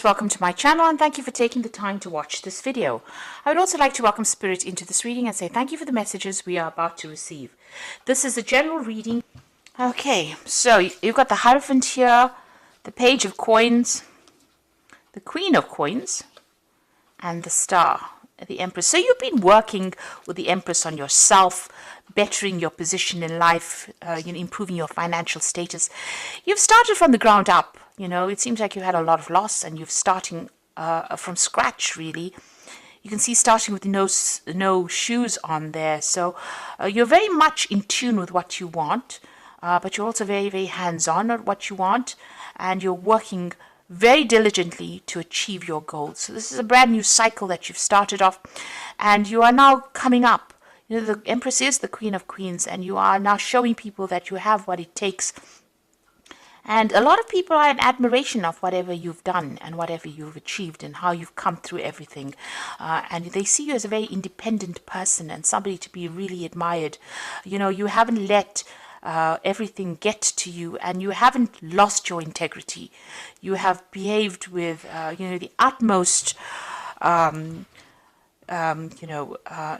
Welcome to my channel and thank you for taking the time to watch this video. I would also like to welcome Spirit into this reading and say thank you for the messages we are about to receive. This is a general reading. Okay, so you've got the Hierophant here, the Page of Coins, the Queen of Coins, and the Star, the Empress. So you've been working with the Empress on yourself, bettering your position in life, improving your financial status. You've started from the ground up. It seems like you had a lot of loss and you're starting from scratch, really. You can see starting with no shoes on there. So you're very much in tune with what you want, but you're also very, very hands-on at what you want, and you're working very diligently to achieve your goals. So this is a brand new cycle that you've started off, and you are now coming up. The Empress is the Queen of Queens, and you are now showing people that you have what it takes. And a lot of people are in admiration of whatever you've done and whatever you've achieved and how you've come through everything. And they see you as a very independent person and somebody to be really admired. You haven't let everything get to you, and you haven't lost your integrity. You have behaved with, the utmost,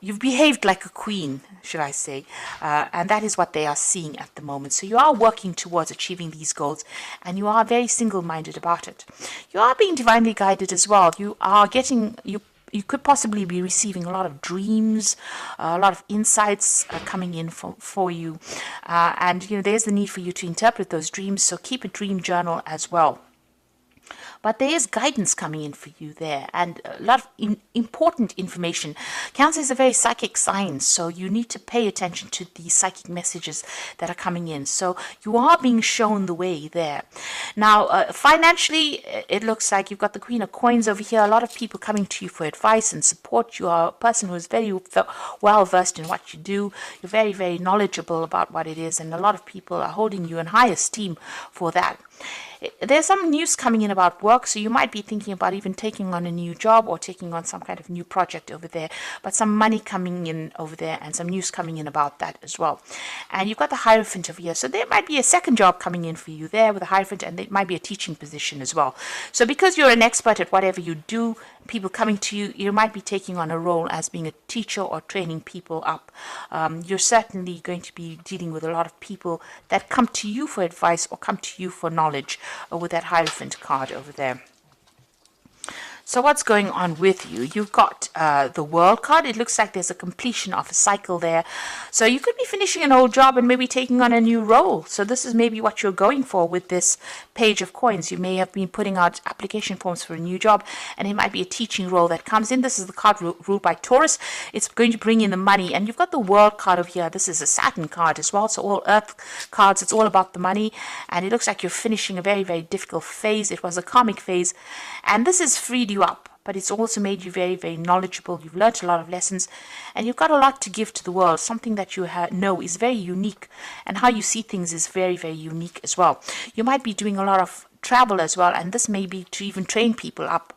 you've behaved like a queen, should I say, and that is what they are seeing at the moment. So you are working towards achieving these goals, and you are very single-minded about it. You are being divinely guided as well. You are getting, you could possibly be receiving a lot of dreams, a lot of insights coming in for you, and there's the need for you to interpret those dreams, so keep a dream journal as well. But there is guidance coming in for you there, and a lot of important information. Cancer is a very psychic sign, so you need to pay attention to the psychic messages that are coming in. So you are being shown the way there. Now, financially, it looks like you've got the Queen of Coins over here. A lot of people coming to you for advice and support. You are a person who is very well versed in what you do. You're very, very knowledgeable about what it is, and a lot of people are holding you in high esteem for that. There's some news coming in about work, so you might be thinking about even taking on a new job or taking on some kind of new project over there, but some money coming in over there and some news coming in about that as well. And you've got the Hierophant over here, so there might be a second job coming in for you there with the Hierophant, and it might be a teaching position as well. So because you're an expert at whatever you do, people coming to you, you might be taking on a role as being a teacher or training people up. You're certainly going to be dealing with a lot of people that come to you for advice or come to you for knowledge with that Hierophant card over there. So what's going on with you? You've got the World card. It looks like there's a completion of a cycle there. So you could be finishing an old job and maybe taking on a new role. So this is maybe what you're going for with this Page of Coins. You may have been putting out application forms for a new job, and it might be a teaching role that comes in. This is the card ruled by Taurus. It's going to bring in the money. And you've got the World card over here. This is a Saturn card as well. So all Earth cards, it's all about the money. And it looks like you're finishing a very, very difficult phase. It was a karmic phase. And this has freed you up, but it's also made you very, very knowledgeable. You've learned a lot of lessons, and you've got a lot to give to the world. Something that you know is very unique, and how you see things is very, very unique as well. You might be doing a lot of travel as well, and this may be to even train people up,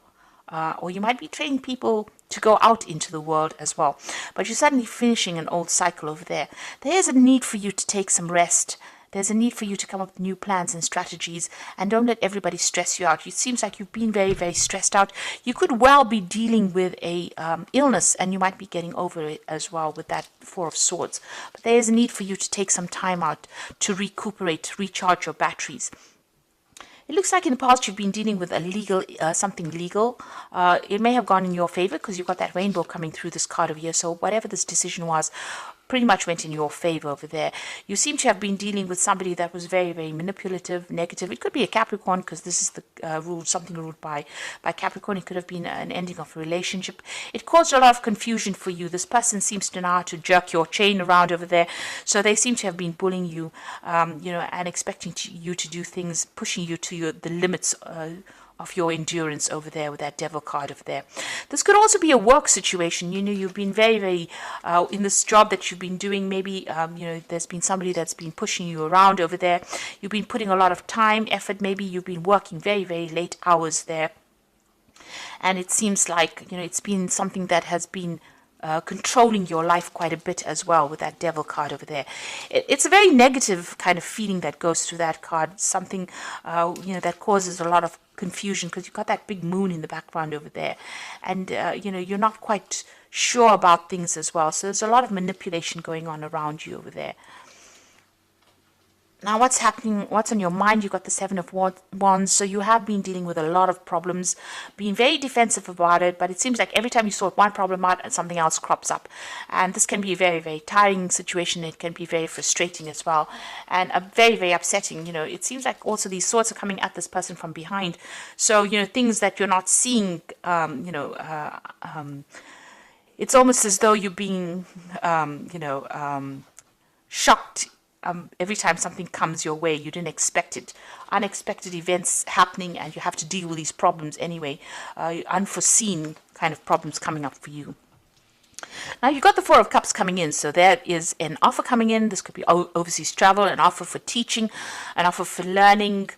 or you might be training people to go out into the world as well. But you're suddenly finishing an old cycle over there. There is a need for you to take some rest. There's a need for you to come up with new plans and strategies, and don't let everybody stress you out. It seems like you've been very, very stressed out. You could well be dealing with a illness, and you might be getting over it as well with that Four of Swords. But there is a need for you to take some time out to recuperate, recharge your batteries. It looks like in the past you've been dealing with a legal, something legal. It may have gone in your favor because you've got that rainbow coming through this card over here. So whatever this decision was, pretty much went in your favor over there. You seem to have been dealing with somebody that was very, very manipulative, negative. It could be a Capricorn, because this is the something ruled by Capricorn. It could have been an ending of a relationship. It caused a lot of confusion for you. This person seems to know how to jerk your chain around over there. So they seem to have been bullying you, and expecting you to do things, pushing you to the limits of your endurance over there with that Devil card over there. This could also be a work situation. You've been very, very in this job that you've been doing. Maybe there's been somebody that's been pushing you around over there. You've been putting a lot of time, effort. Maybe you've been working very, very late hours there, and it seems like it's been something that has been controlling your life quite a bit as well with that Devil card over there. It's a very negative kind of feeling that goes through that card. Something that causes a lot of confusion because you've got that big moon in the background over there. And, you're not quite sure about things as well. So there's a lot of manipulation going on around you over there. Now, what's happening, what's on your mind? You've got the Seven of Wands, so you have been dealing with a lot of problems, being very defensive about it, but it seems like every time you sort one problem out, something else crops up. And this can be a very, very tiring situation. It can be very frustrating as well, and very, very upsetting. It seems like also these swords are coming at this person from behind. So, things that you're not seeing, it's almost as though you're being, shocked every time something comes your way. You didn't expect it. Unexpected events happening, and you have to deal with these problems anyway. Unforeseen kind of problems coming up for you. Now, you've got the Four of Cups coming in, so there is an offer coming in. This could be overseas travel, an offer for teaching, an offer for learning,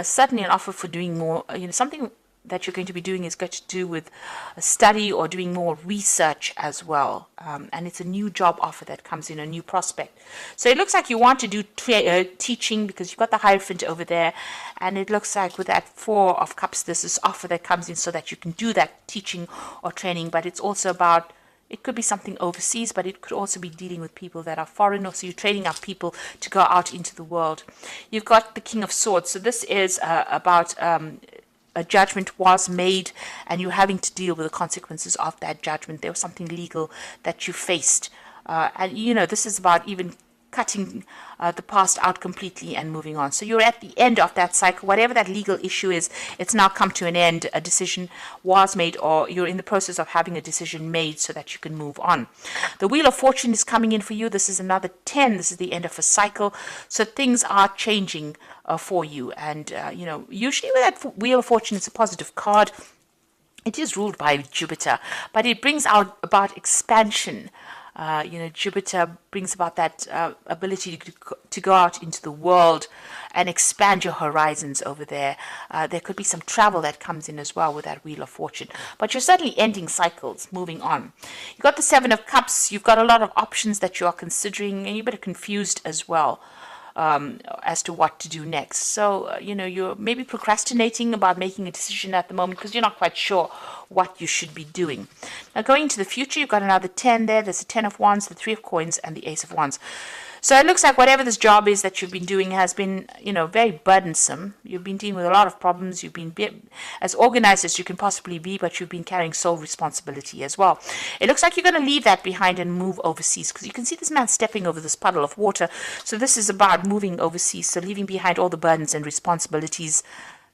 certainly an offer for doing more, something that you're going to be doing is going to do with a study or doing more research as well. And it's a new job offer that comes in, a new prospect. So it looks like you want to do teaching because you've got the Hierophant over there. And it looks like with that Four of Cups, there's this offer that comes in so that you can do that teaching or training. But it's also about, it could be something overseas, but it could also be dealing with people that are foreign, or so you're training up people to go out into the world. You've got the King of Swords. So this is about a judgment was made, and you're having to deal with the consequences of that judgment. There was something legal that you faced. And, this is about even cutting the past out completely and moving on. So you're at the end of that cycle. Whatever that legal issue is, it's now come to an end. A decision was made, or you're in the process of having a decision made so that you can move on. The Wheel of Fortune is coming in for you. This is another 10. This is the end of a cycle. So things are changing for you. And, usually with that Wheel of Fortune, it's a positive card. It is ruled by Jupiter, but it brings out about expansion. Jupiter brings about that ability to go out into the world and expand your horizons over there. There could be some travel that comes in as well with that Wheel of Fortune. But you're certainly ending cycles, moving on. You've got the Seven of Cups. You've got a lot of options that you are considering, and you're a bit confused as well as to what to do next. So, you're maybe procrastinating about making a decision at the moment because you're not quite sure what you should be doing. Now, going into the future, you've got another 10 there. There's the 10 of Wands, the 3 of Coins, and the Ace of Wands. So it looks like whatever this job is that you've been doing has been, very burdensome. You've been dealing with a lot of problems. You've been as organized as you can possibly be, but you've been carrying sole responsibility as well. It looks like you're going to leave that behind and move overseas, because you can see this man stepping over this puddle of water. So this is about moving overseas, so leaving behind all the burdens and responsibilities.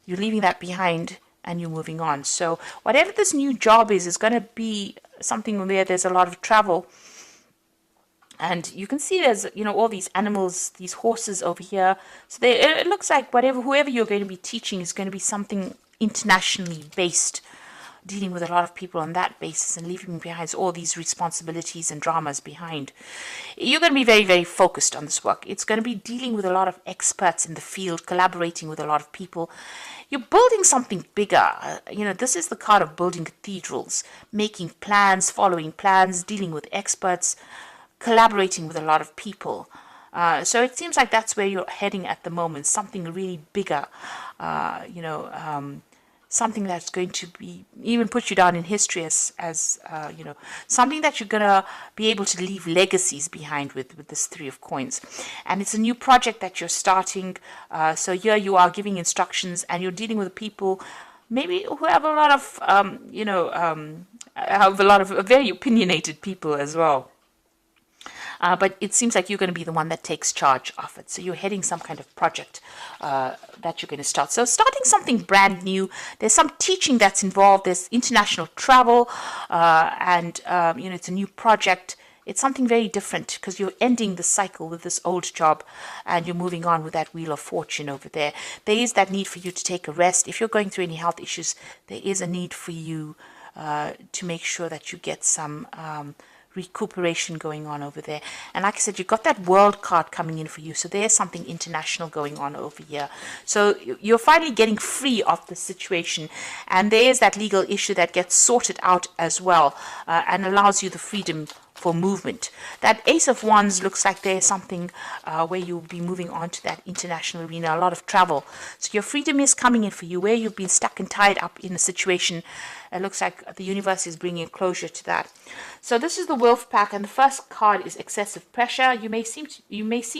You're leaving that behind and you're moving on. So whatever this new job is going to be something where there's a lot of travel. And you can see there's, all these animals, these horses over here. So it looks like whoever you're going to be teaching is going to be something internationally based, dealing with a lot of people on that basis and leaving behind all these responsibilities and dramas behind. You're going to be very, very focused on this work. It's going to be dealing with a lot of experts in the field, collaborating with a lot of people. You're building something bigger. This is the card of building cathedrals, making plans, following plans, dealing with experts, collaborating with a lot of people. So it seems like that's where you're heading at the moment, something really bigger, something that's going to be even put you down in history as something that you're going to be able to leave legacies behind with this 3 of Coins. And it's a new project that you're starting. So here you are giving instructions, and you're dealing with people maybe who have a lot of, very opinionated people as well. But it seems like you're going to be the one that takes charge of it. So you're heading some kind of project that you're going to start. So starting something brand new. There's some teaching that's involved. There's international travel. And it's a new project. It's something very different because you're ending the cycle with this old job and you're moving on with that Wheel of Fortune over there. There is that need for you to take a rest. If you're going through any health issues, there is a need for you to make sure that you get some recuperation going on over there. And like I said, you've got that World card coming in for you, so there's something international going on over here. So you're finally getting free of the situation, and there's that legal issue that gets sorted out as well, and allows you the freedom for movement. That Ace of Wands looks like there's something where you'll be moving on to that international arena, a lot of travel. So your freedom is coming in for you. Where you've been stuck and tied up in a situation, it looks like the universe is bringing closure to that. So this is the Wolf Pack, and the first card is excessive pressure. You may seem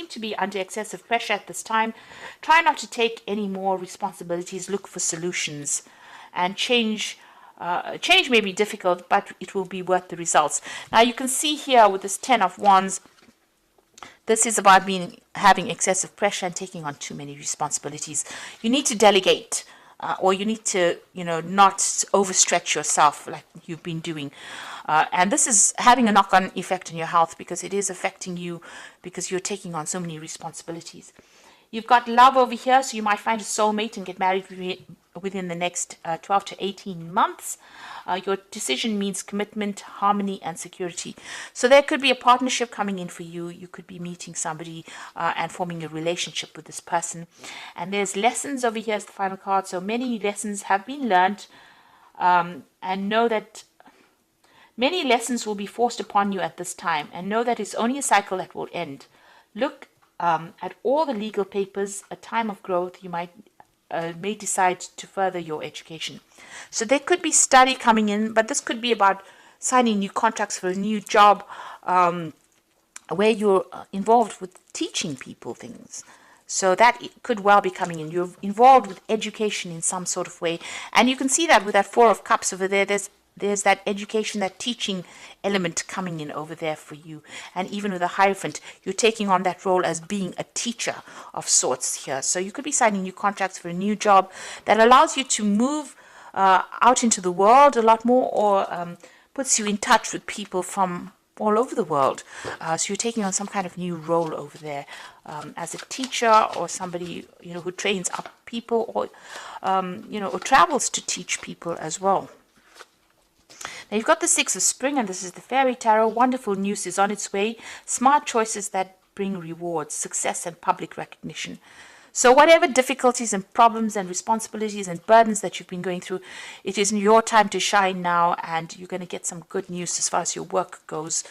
to be under excessive pressure at this time. Try not to take any more responsibilities. Look for solutions, and change may be difficult, but it will be worth the results. Now you can see here with this 10 of Wands, this is about having excessive pressure and taking on too many responsibilities. You need to delegate, or you need to, not overstretch yourself like you've been doing. And this is having a knock-on effect on your health, because it is affecting you because you're taking on so many responsibilities. You've got love over here, so you might find a soulmate and get married within the next 12 to 18 months. Your decision means commitment, harmony, and security. So there could be a partnership coming in for you. You could be meeting somebody and forming a relationship with this person. And there's lessons over here as the final card. So many lessons have been learned, and know that many lessons will be forced upon you at this time, and know that it's only a cycle that will end. Look at all the legal papers. A time of growth. You may decide to further your education. So there could be study coming in, but this could be about signing new contracts for a new job, where you're involved with teaching people things. So that could well be coming in. You're involved with education in some sort of way. And you can see that with that Four of Cups over there. There's that education, that teaching element coming in over there for you. And even with the Hierophant, you're taking on that role as being a teacher of sorts here. So you could be signing new contracts for a new job that allows you to move out into the world a lot more, or puts you in touch with people from all over the world. So you're taking on some kind of new role over there, as a teacher, or somebody who trains up people, or or travels to teach people as well. Now you've got the Six of Spring, and this is the Fairy Tarot. Wonderful news is on its way. Smart choices that bring rewards, success, and public recognition. So whatever difficulties and problems and responsibilities and burdens that you've been going through, it is your time to shine now, and you're going to get some good news as far as your work goes.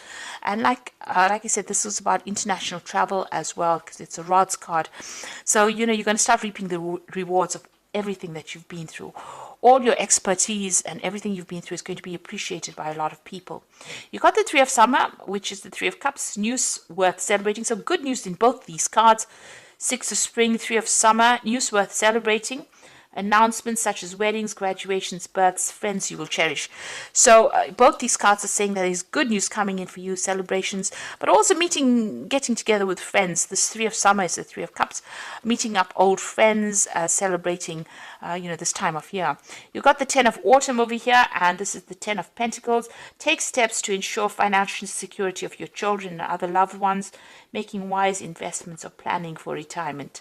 And like I said, this was about international travel as well, because it's a Rods card. So you're going to start reaping the rewards of everything that you've been through. All your expertise and everything you've been through is going to be appreciated by a lot of people. You got the Three of Summer, which is the Three of Cups, news worth celebrating. So good news in both these cards. Six of Spring, Three of Summer, news worth celebrating. Announcements such as weddings, graduations, births, friends you will cherish. So both these cards are saying that there's good news coming in for you, celebrations, but also getting together with friends. This Three of Summer is the Three of Cups, meeting up old friends, celebrating, this time of year. You've got the Ten of Autumn over here, and this is the Ten of Pentacles. Take steps to ensure financial security of your children and other loved ones, making wise investments or planning for retirement.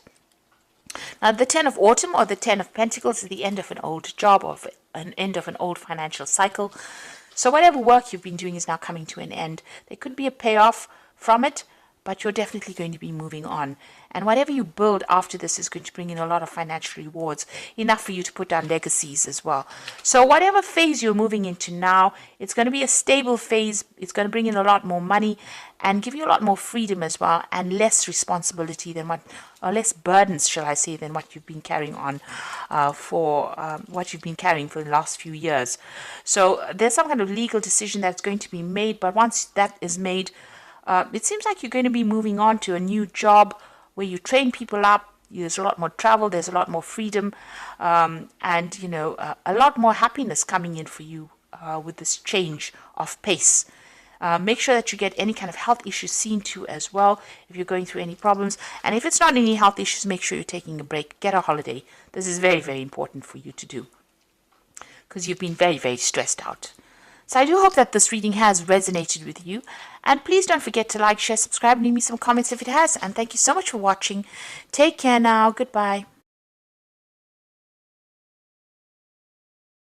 Now, the Ten of Autumn, or the Ten of Pentacles, is the end of an old job, or an end of an old financial cycle. So whatever work you've been doing is now coming to an end. There could be a payoff from it, but you're definitely going to be moving on. And whatever you build after this is going to bring in a lot of financial rewards, enough for you to put down legacies as well. So whatever phase you're moving into now, it's going to be a stable phase. It's going to bring in a lot more money and give you a lot more freedom as well, and less responsibility than or less burdens, shall I say, than what you've been carrying on for the last few years. So there's some kind of legal decision that's going to be made, but once that is made, it seems like you're going to be moving on to a new job where you train people up. There's a lot more travel, there's a lot more freedom, and a lot more happiness coming in for you with this change of pace. Make sure that you get any kind of health issues seen to as well if you're going through any problems. And if it's not any health issues, make sure you're taking a break. Get a holiday. This is very, very important for you to do, because you've been very, very stressed out. So I do hope that this reading has resonated with you. And please don't forget to like, share, subscribe, and leave me some comments if it has. And thank you so much for watching. Take care now. Goodbye.